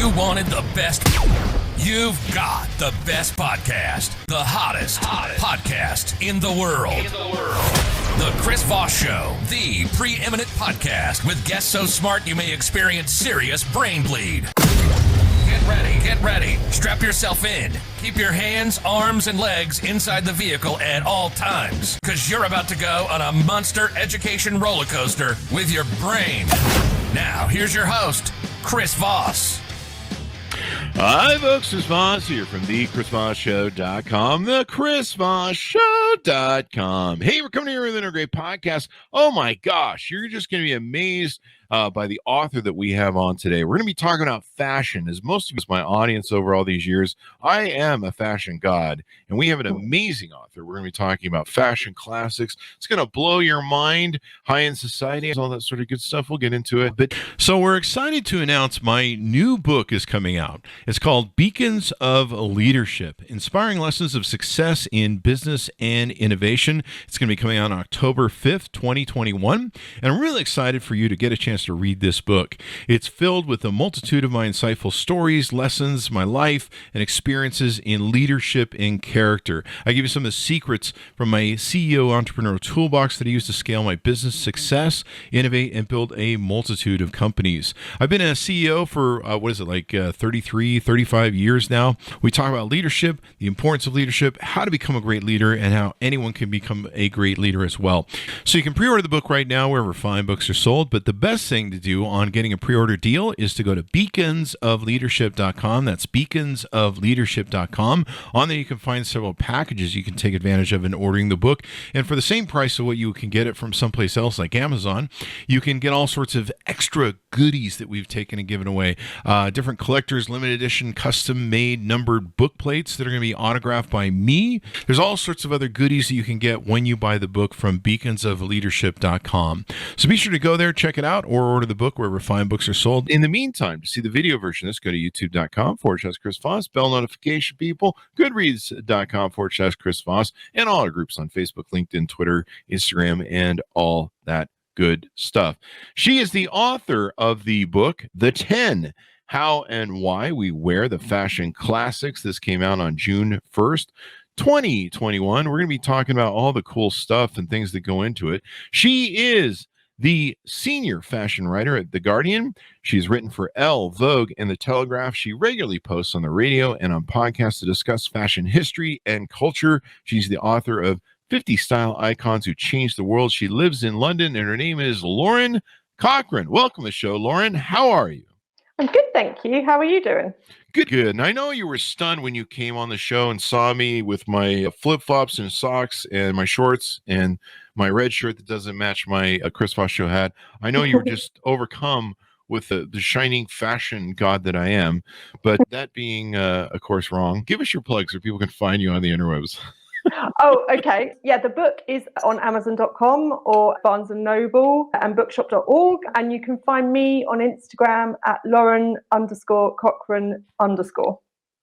You wanted the best. You've got the best podcast. The hottest podcast in the world. The Chris Voss Show, the preeminent podcast with guests so smart you may experience serious brain bleed. Get ready. Strap yourself in. Keep your hands, arms, and legs inside the vehicle at all times, because you're about to go on a monster education roller coaster with your brain. Now, here's your host, Chris Voss. Hi, folks. Chris Voss here from the ChrisVossShow.com, the ChrisVossShow.com. Hey, we're coming here with another great podcast. Oh, my gosh. You're just going to be amazed by the author that we have on today. We're going to be talking about fashion. As most of my audience over all these years, I am a fashion god, and we have an amazing author. We're going to be talking about fashion classics. It's going to blow your mind, high-end society, all that sort of good stuff. We'll get into it. But so we're excited to announce my new book is coming out. It's called Beacons of Leadership, Inspiring Lessons of Success in Business and Innovation. It's going to be coming out on October 5th, 2021, and I'm really excited for you to get a chance to read this book. It's filled with a multitude of my insightful stories, lessons, my life, and experiences in leadership and character. I give you some of the secrets from my CEO entrepreneurial toolbox that I use to scale my business success, innovate, and build a multitude of companies. I've been a CEO for, 33, 35 years now. We talk about leadership, the importance of leadership, how to become a great leader, and how anyone can become a great leader as well. So you can pre-order the book right now wherever fine books are sold, but the best thing to do on getting a pre-order deal is to go to beaconsofleadership.com. That's beaconsofleadership.com. On there you can find several packages you can take advantage of in ordering the book. And for the same price of what you can get it from someplace else like Amazon, you can get all sorts of extra goodies that we've taken and given away. Different collectors, limited edition, custom-made numbered book plates that are going to be autographed by me. There's all sorts of other goodies that you can get when you buy the book from beaconsofleadership.com. So be sure to go there, check it out, or order the book wherever fine books are sold. In the meantime, to see the video version of this, go to youtube.com/Chris Voss, bell notification people, goodreads.com/Chris Voss, and all our groups on Facebook, LinkedIn, Twitter, Instagram, and all that good stuff. She is the author of the book, The 10, How and Why We Wear the Fashion Classics. This came out on June 1st. 2021. We're going to be talking about all the cool stuff and things that go into it. She is the senior fashion writer at The Guardian. She's written for Elle, Vogue, and The Telegraph. She regularly posts on the radio and on podcasts to discuss fashion history and culture. She's the author of 50 Style Icons Who Changed the World. She lives in London, and her name is Lauren Cochrane. Welcome to the show, Lauren. How are you? I'm good, thank you. How are you doing? Good. And I know you were stunned when you came on the show and saw me with my flip-flops and socks and my shorts and my red shirt that doesn't match my Chris Voss Show hat. I know you were just overcome with the shining fashion god that I am. But that being, of course, wrong, give us your plugs so people can find you on the interwebs. Oh, okay. Yeah, the book is on amzn.to or Barnes & Noble and bookshop.org. And you can find me on Instagram at Lauren_Cochrane_.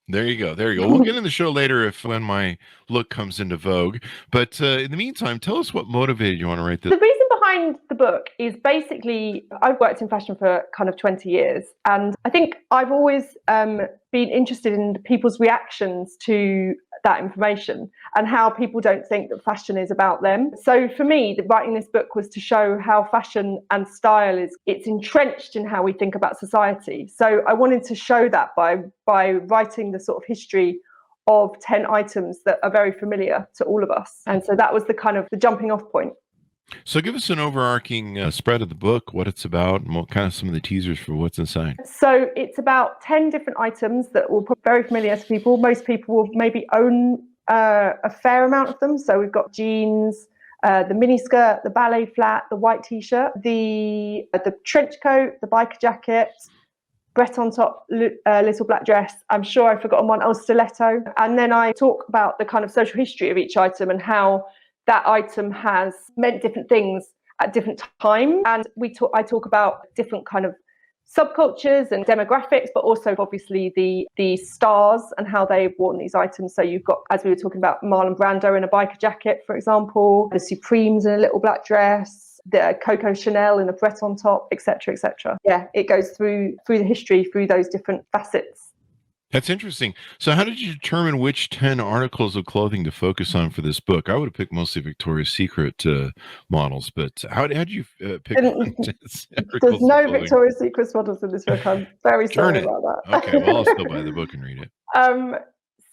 There you go. We'll get in the show later when my look comes into vogue. But in the meantime, tell us what motivated you want to write this. The reason behind the book is basically I've worked in fashion for kind of 20 years. And I think I've always been interested in people's reactions to that information and how people don't think that fashion is about them. So for me, writing this book was to show how fashion and style it's entrenched in how we think about society. So I wanted to show that by writing the sort of history of 10 items that are very familiar to all of us. And so that was the kind of the jumping off point. So give us an overarching spread of the book, what it's about, and what kind of some of the teasers for what's inside. So it's about 10 different items that will be very familiar to people. Most people will maybe own a fair amount of them. So we've got jeans, the miniskirt, the ballet flat, the white t-shirt, the trench coat, the biker jacket, Breton top, little black dress. I'm sure I've forgotten one. Oh, stiletto. And then I talk about the kind of social history of each item and how that item has meant different things at different times. And I talk about different kind of subcultures and demographics, but also obviously the stars and how they've worn these items. So you've got, as we were talking about, Marlon Brando in a biker jacket, for example, the Supremes in a little black dress, the Coco Chanel in a Breton top, etc., etc. Yeah, it goes through the history, through those different facets. That's interesting. So how did you determine which 10 articles of clothing to focus on for this book? I would have picked mostly Victoria's Secret models, but how did you pick on 10 There's no Victoria's Secret models in this book. I'm very sorry about that. Okay, well, I'll still buy the book and read it.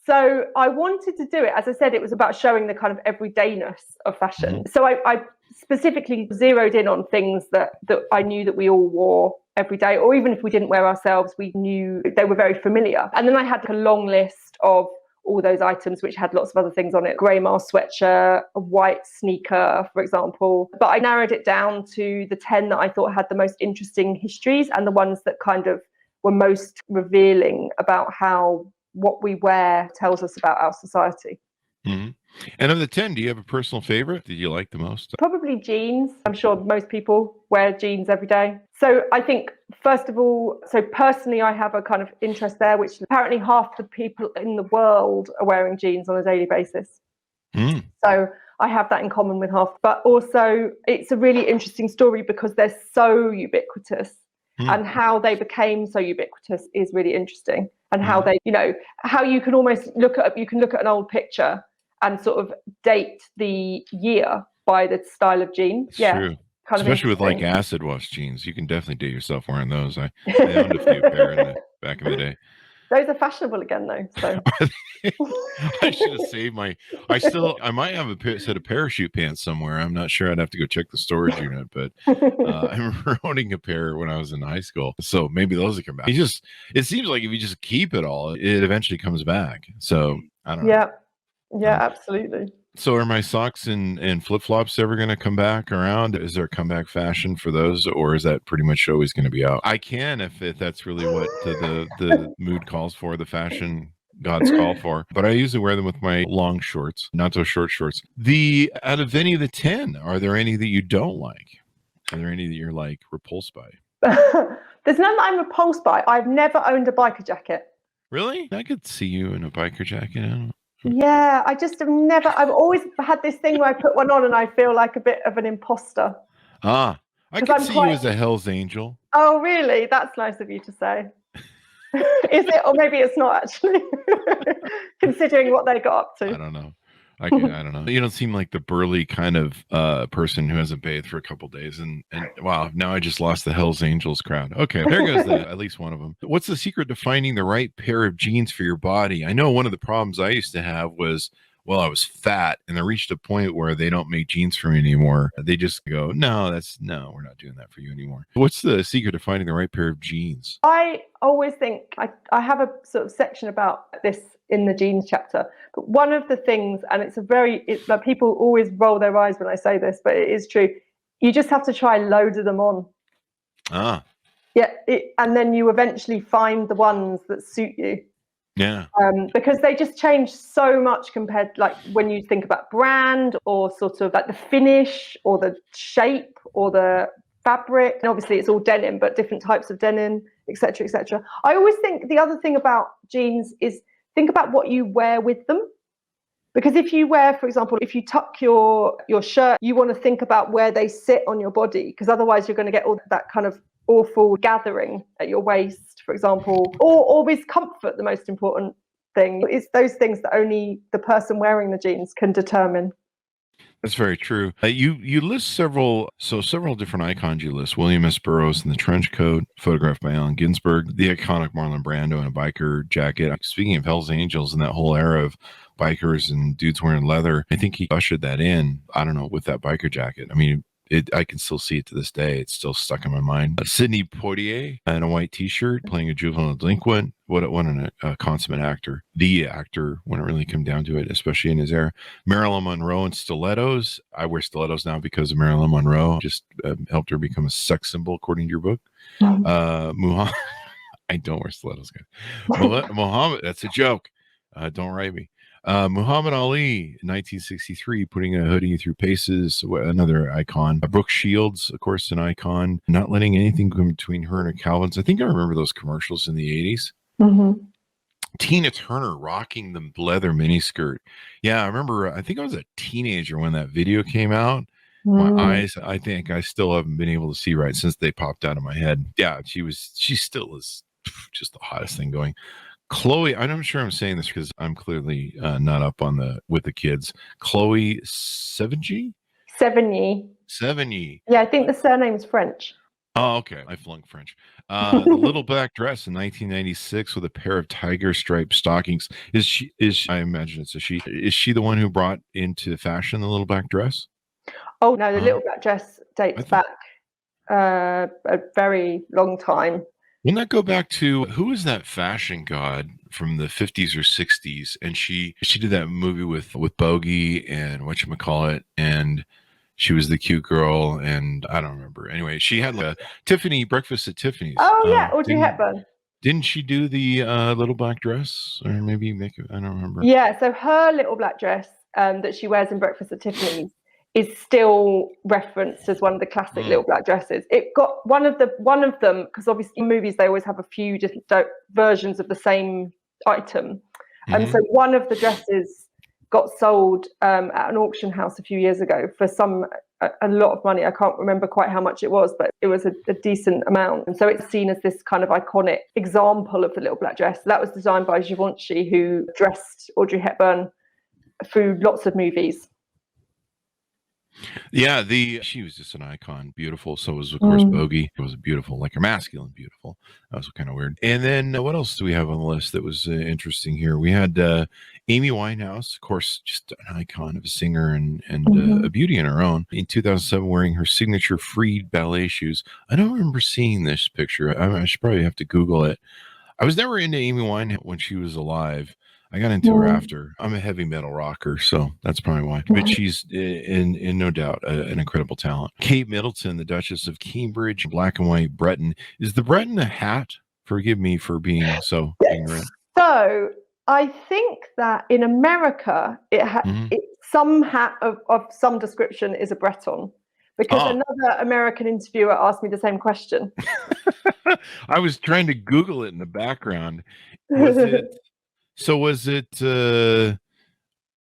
So I wanted to do it. As I said, it was about showing the kind of everydayness of fashion. Mm-hmm. So I specifically zeroed in on things that I knew that we all wore every day, or even if we didn't wear ourselves, we knew they were very familiar. And then I had a long list of all those items, which had lots of other things on it. Grey Mars sweatshirt, a white sneaker, for example. But I narrowed it down to the 10 that I thought had the most interesting histories and the ones that kind of were most revealing about how what we wear tells us about our society. Mm-hmm. And of the 10, do you have a personal favorite that you like the most? Probably jeans. I'm sure most people wear jeans every day. So I think, first of all, so personally, I have a kind of interest there, which apparently half the people in the world are wearing jeans on a daily basis. Mm. So I have that in common with half. But also, it's a really interesting story because they're so ubiquitous. And how they became so ubiquitous is really interesting. And how they, how you can almost look at an old picture and sort of date the year by the style of jean. It's true. Especially with like acid wash jeans. You can definitely date yourself wearing those. I owned a few pair back in the day. Those are fashionable again, though. So I should have saved I might have a set of parachute pants somewhere. I'm not sure. I'd have to go check the storage unit, but I remember owning a pair when I was in high school. So maybe those will come back. It seems like if you just keep it all, it eventually comes back. So I don't know. Yeah, absolutely. So are my socks and flip-flops ever going to come back around? Is there a comeback fashion for those, or is that pretty much always going to be out? I can if that's really what the mood calls for, the fashion gods call for. But I usually wear them with my long shorts, not those short shorts. Out of any of the 10, are there any that you don't like? Are there any that you're like repulsed by? There's none that I'm repulsed by. I've never owned a biker jacket. Really? I could see you in a biker jacket. I don't know. Yeah, I've always had this thing where I put one on and I feel like a bit of an imposter. I could see you as a Hell's Angel. Oh, really? That's nice of you to say. Is it? Or maybe it's not actually, considering what they got up to. I don't know. I don't know. You don't seem like the burly kind of person who hasn't bathed for a couple of days. And wow, now I just lost the Hells Angels crowd. Okay, there goes at least one of them. What's the secret to finding the right pair of jeans for your body? I know one of the problems I used to have was, I was fat, and I reached a point where they don't make jeans for me anymore. They just go, no, we're not doing that for you anymore. What's the secret to finding the right pair of jeans? I always think I have a sort of section about this in the jeans chapter. But one of the things, and it's like people always roll their eyes when I say this, but it is true. You just have to try loads of them on. Yeah, and then you eventually find the ones that suit you. Yeah. Because they just change so much compared, like when you think about brand or sort of like the finish or the shape or the fabric. And obviously it's all denim, but different types of denim, etc., etc. I always think the other thing about jeans is think about what you wear with them. Because if you wear, for example, if you tuck your shirt, you want to think about where they sit on your body, because otherwise you're going to get all that kind of awful gathering at your waist, for example, or with comfort. The most important thing is those things that only the person wearing the jeans can determine. That's very true. You list several different icons. You list William S. Burroughs in the trench coat, photographed by Allen Ginsberg, the iconic Marlon Brando in a biker jacket. Speaking of Hell's Angels and that whole era of bikers and dudes wearing leather, I think he ushered that in, I don't know, with that biker jacket. I mean, I can still see it to this day. It's still stuck in my mind. Sidney Poitier in a white T-shirt playing a juvenile delinquent. What a consummate actor. The actor when it really came down to it, especially in his era. Marilyn Monroe in stilettos. I wear stilettos now because of Marilyn Monroe. Just helped her become a sex symbol, according to your book. Muhammad. I don't wear stilettos, guys. Muhammad. That's a joke. Don't write me. Muhammad Ali, 1963, putting a hoodie through paces, another icon. Brooke Shields, of course, an icon. Not letting anything come between her and her Calvins. I think I remember those commercials in the 80s. Mm-hmm. Tina Turner rocking the leather miniskirt. Yeah, I remember, I think I was a teenager when that video came out. My eyes, I think I still haven't been able to see right since they popped out of my head. Yeah, she still is just the hottest thing going. Chloe, I'm sure I'm saying this because I'm clearly not up on with the kids. Chloe Sevigny? Sevigny. Yeah, I think the surname's French. Oh, okay. I flunked French. The little black dress in 1996 with a pair of tiger striped stockings. I imagine it's a she. Is she the one who brought into fashion the little black dress? Oh, no, the little black dress dates back a very long time. Wouldn't that go back to, who is that fashion god from the 50s or 60s? And she did that movie with Bogey and whatchamacallit, and she was the cute girl, and I don't remember. Anyway, she had like a breakfast at Tiffany's. Oh, yeah, Audrey Hepburn. Didn't she do the little black dress? Or maybe I don't remember. Yeah, so her little black dress that she wears in Breakfast at Tiffany's is still referenced as one of the classic little black dresses. It got one of them, because obviously in movies they always have a few different versions of the same item. And so one of the dresses got sold at an auction house a few years ago for a lot of money. I can't remember quite how much it was, but it was a decent amount. And so it's seen as this kind of iconic example of the little black dress. That was designed by Givenchy, who dressed Audrey Hepburn through lots of movies. Yeah, she was just an icon. Beautiful. So was, of course, Bogey. It was beautiful, like her masculine beautiful. That was kind of weird. And then what else do we have on the list that was interesting here? We had Amy Winehouse, of course, just an icon of a singer and a beauty in her own. In 2007, wearing her signature freed ballet shoes. I don't remember seeing this picture. I should probably have to Google it. I was never into Amy Winehouse when she was alive. I got into her after. I'm a heavy metal rocker, so that's probably why. But she's in no doubt an incredible talent. Kate Middleton, the Duchess of Cambridge, black and white Breton. Is the Breton a hat? Forgive me for being so ignorant. So I think that in America, some hat of some description is a Breton. Because another American interviewer asked me the same question. I was trying to Google it in the background. Was it?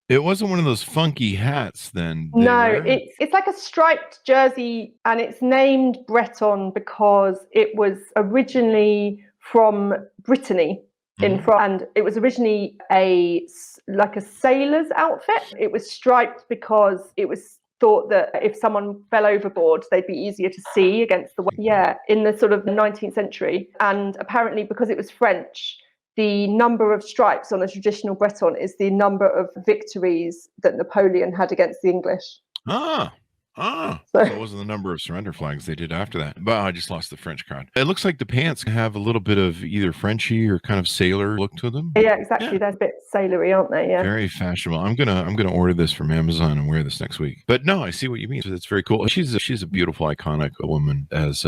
It wasn't one of those funky hats then? No, it's like a striped jersey, and it's named Breton because it was originally from Brittany in France, and it was originally like a sailor's outfit. It was striped because it was thought that if someone fell overboard, they'd be easier to see against the wind. Yeah, in the sort of 19th century, and apparently because it was French, the number of stripes on a traditional Breton is the number of victories that Napoleon had against the English. So it wasn't the number of surrender flags they did after that. But I just lost the French crowd. It looks like the pants have a little bit of either Frenchy or kind of sailor look to them. Yeah, exactly. They're a bit sailory, aren't they? Yeah. Very fashionable. I'm gonna order this from Amazon and wear this next week. But no, I see what you mean. So that's very cool. She's a beautiful, iconic woman, as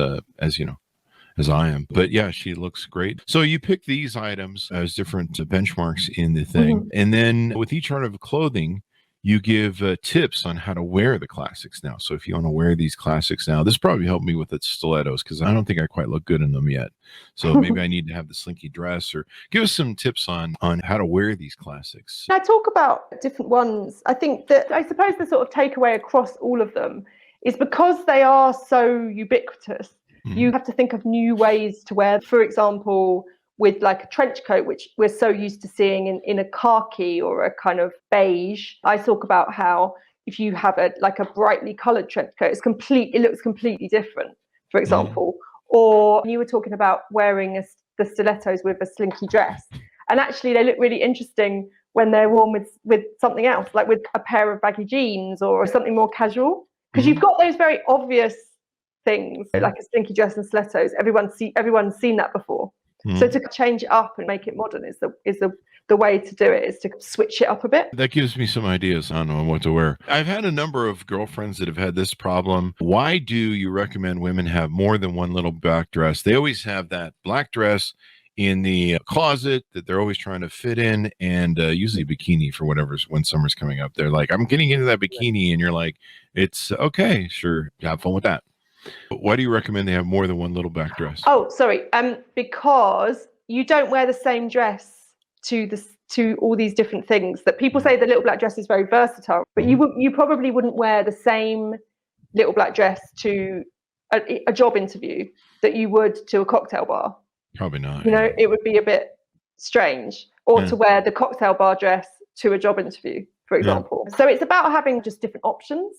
you know, as I am. But yeah, she looks great. So you pick these items as different benchmarks in the thing. And then with each article of clothing, you give tips on how to wear the classics now. So if you want to wear these classics now, this probably helped me with the stilettos, because I don't think I quite look good in them yet. So maybe I need to have the slinky dress, or give us some tips on how to wear these classics. I talk about different ones. I suppose the sort of takeaway across all of them is because they are so ubiquitous, you have to think of new ways to wear. For example, with like a trench coat, which we're so used to seeing in a khaki or a kind of beige. I talk about how if you have a brightly coloured trench coat, it looks completely different, for example. Or you were talking about wearing the stilettos with a slinky dress. And actually they look really interesting when they're worn with something else, like with a pair of baggy jeans or something more casual. Because you've got those very obvious things, like a slinky dress and stilettos. Everyone's seen that before. So to change it up and make it modern is the way to do it, is to switch it up a bit. That gives me some ideas on what to wear. I've had a number of girlfriends that have had this problem. Why do you recommend women have more than one little black dress? They always have that black dress in the closet that they're always trying to fit in, and usually bikini for when summer's coming up. They're like, I'm getting into that bikini, and you're like, it's okay, sure, have fun with that. Why do you recommend they have more than one little black dress? Oh, sorry. Because you don't wear the same dress to all these different things. That people say the little black dress is very versatile, but you probably wouldn't wear the same little black dress to a job interview that you would to a cocktail bar. Probably not. You know, it would be a bit strange. Or to wear the cocktail bar dress to a job interview, for example. So it's about having just different options.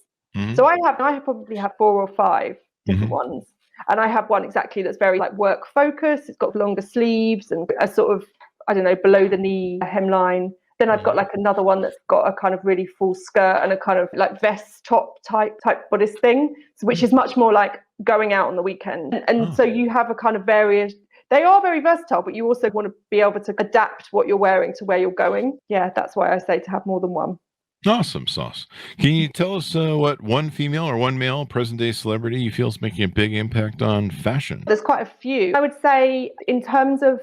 So I probably have 4 or 5 different ones. And I have one exactly that's very like work focused. It's got longer sleeves and a sort of, I don't know, below the knee hemline. Then I've got like another one that's got a kind of really full skirt and a kind of like vest top type bodice thing, which is much more like going out on the weekend. And so you have a kind of various, they are very versatile, but you also want to be able to adapt what you're wearing to where you're going. Yeah, that's why I say to have more than one. Awesome sauce. Can you tell us what one female or one male present day celebrity you feel is making a big impact on fashion? There's quite a few. I would say in terms of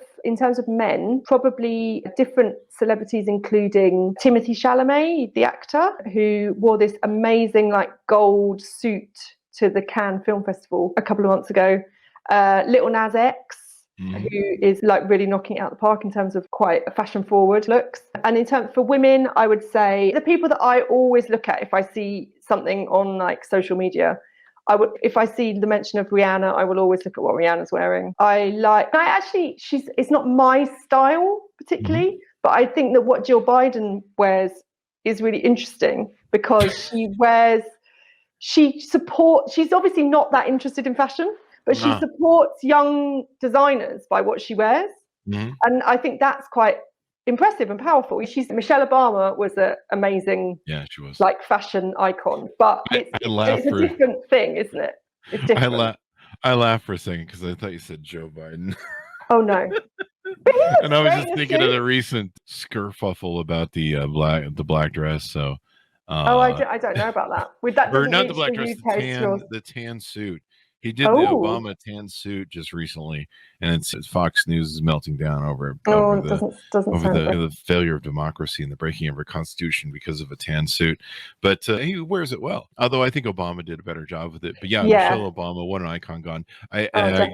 men, probably different celebrities, including Timothée Chalamet, the actor, who wore this amazing like gold suit to the Cannes Film Festival a couple of months ago. Lil Nas X, who is like really knocking it out the park in terms of quite fashion forward looks. And in terms for women, I would say the people that I always look at if I see something on like social media, if I see the mention of Rihanna, I will always look at what Rihanna's wearing. It's not my style particularly, but I think that what Jill Biden wears is really interesting because she's obviously not that interested in fashion, but she supports young designers by what she wears. And I think that's quite impressive and powerful. Michelle Obama was an amazing, she was like fashion icon, but it's a different thing, isn't it? It's different. I laughed for a second because I thought you said Joe Biden. Oh no. And I was just thinking of the recent skerfuffle about the black dress. So I don't know about that. With that, or not the black dress, the tan suit. He did the Obama tan suit just recently, and it's Fox News is melting down over the failure of democracy and the breaking of our constitution because of a tan suit. But he wears it well. Although I think Obama did a better job with it. But Michelle Obama, what an icon gone. I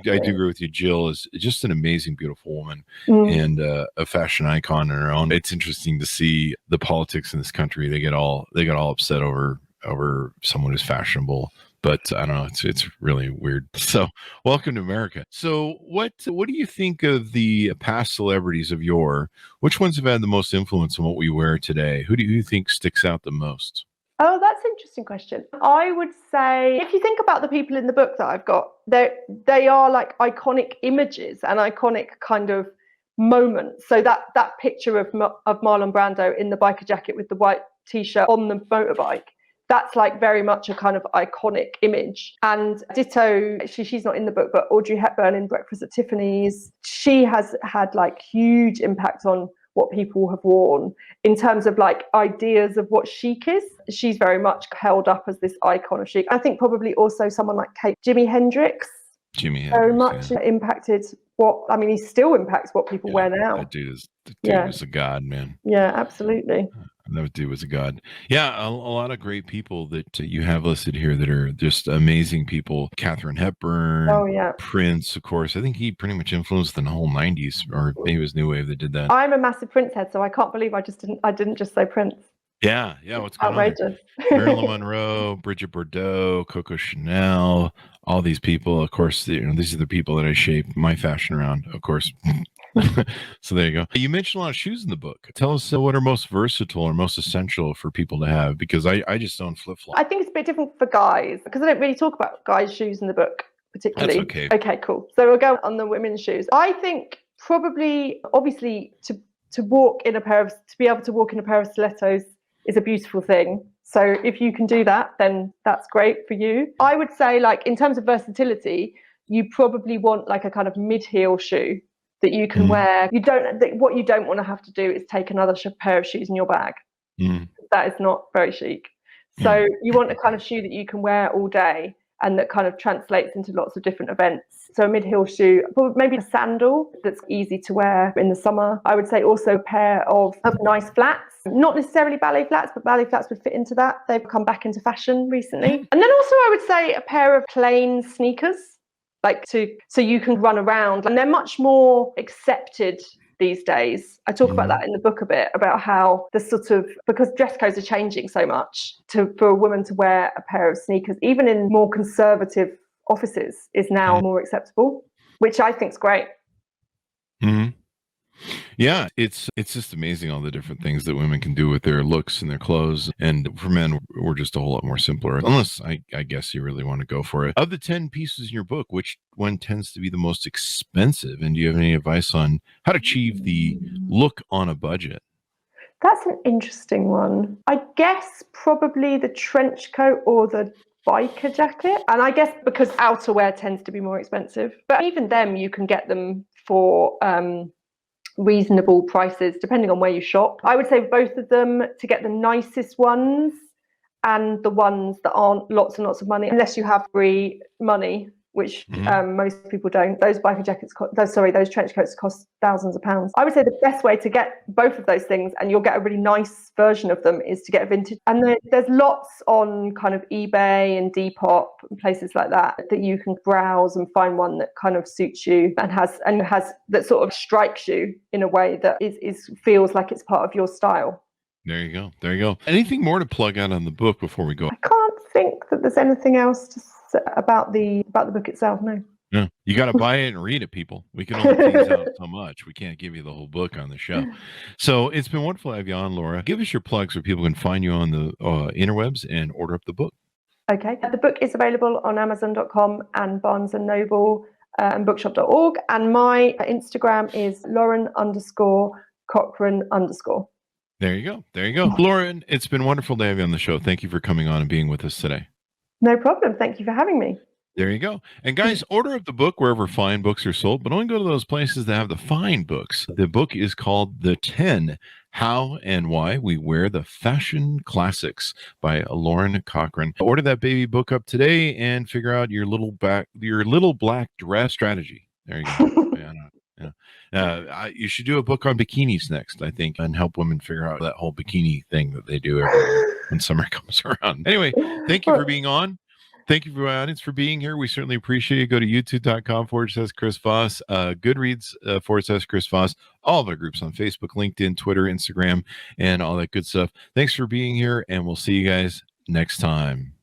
do agree with you. Jill is just an amazing, beautiful woman and a fashion icon in her own. It's interesting to see the politics in this country. They get all upset over someone who's fashionable. But I don't know, it's really weird. So welcome to America. So what do you think of the past celebrities of yore? Which ones have had the most influence on what we wear today? Who do you think sticks out the most? Oh, that's an interesting question. I would say if you think about the people in the book that I've got, they are like iconic images and iconic kind of moments. So that picture of Marlon Brando in the biker jacket with the white t-shirt on the motorbike, that's like very much a kind of iconic image. And ditto, she's not in the book, but Audrey Hepburn in Breakfast at Tiffany's, she has had like huge impact on what people have worn in terms of like ideas of what chic is. She's very much held up as this icon of chic. I think probably also someone like Jimi Hendrix very much impacted he still impacts what people wear now. That dude is a god, man. Yeah, absolutely. That dude was a god. Yeah, a lot of great people that you have listed here that are just amazing people. Katharine Hepburn, Prince, of course. I think he pretty much influenced the whole 90s, or maybe it was New Wave that did that. I'm a massive Prince head, so I can't believe I didn't just say Prince. Yeah, what's going on? Marilyn Monroe, Bridget Bardot, Coco Chanel, all these people. Of course, these are the people that I shape my fashion around, of course. So there you go. You mentioned a lot of shoes in the book. Tell us what are most versatile or most essential for people to have, because I just don't flip-flop. I think it's a bit different for guys because I don't really talk about guys' shoes in the book particularly. That's okay. Okay, cool. So we'll go on the women's shoes. I think probably, obviously, to be able to walk in a pair of stilettos is a beautiful thing. So if you can do that, then that's great for you. I would say, like, in terms of versatility, you probably want like a kind of mid-heel shoe that you can wear. What you don't want to have to do is take another pair of shoes in your bag. That is not very chic. So you want a kind of shoe that you can wear all day and that kind of translates into lots of different events. So a mid-heel shoe, maybe a sandal that's easy to wear in the summer. I would say also a pair of nice flats, not necessarily ballet flats, but ballet flats would fit into that. They've come back into fashion recently. And then also I would say a pair of plain sneakers, so you can run around, and they're much more accepted these days. I talk about that in the book a bit, about how the sort of, because dress codes are changing so much, for a woman to wear a pair of sneakers, even in more conservative offices, is now more acceptable, which I think is great. Mm-hmm. Yeah, it's just amazing all the different things that women can do with their looks and their clothes. And for men, we're just a whole lot more simpler, unless I guess you really want to go for it. Of the 10 pieces in your book, which one tends to be the most expensive? And do you have any advice on how to achieve the look on a budget? That's an interesting one. I guess probably the trench coat or the biker jacket. And I guess because outerwear tends to be more expensive. But even them, you can get them for reasonable prices depending on where you shop. I would say both of them, to get the nicest ones and the ones that aren't lots and lots of money, unless you have free money, which most people don't. Those biker jackets, those trench coats cost thousands of pounds. I would say the best way to get both of those things, and you'll get a really nice version of them, is to get a vintage. And there's lots on kind of eBay and Depop and places like that you can browse and find one that kind of suits you and has that sort of strikes you in a way that feels like it's part of your style. There you go. There you go. Anything more to plug out on the book before we go? I can't think that there's anything else to say about the book itself. No. Yeah, you got to buy it and read it, people. We can only tease out so much. We can't give you the whole book on the show. So it's been wonderful to have you on, Laura. Give us your plugs where people can find you on the interwebs and order up the book. Okay. The book is available on amzn.to and Barnes & Noble and bookshop.org. And my Instagram is Lauren_Cochrane_. There you go. There you go. Lauren, it's been wonderful to have you on the show. Thank you for coming on and being with us today. No problem. Thank you for having me. There you go. And guys, order up the book wherever fine books are sold, but only go to those places that have the fine books. The book is called The 10 How and Why We Wear the Fashion Classics by Lauren Cochrane. Order that baby book up today and figure out your little black dress strategy. There you go. Yeah. You should do a book on bikinis next, I think, and help women figure out that whole bikini thing that they do every year when summer comes around. Anyway, thank you for being on. Thank you for my audience for being here. We certainly appreciate it. Go to youtube.com/Chris Voss, Goodreads /Chris Voss, all of our groups on Facebook, LinkedIn, Twitter, Instagram, and all that good stuff. Thanks for being here, and we'll see you guys next time.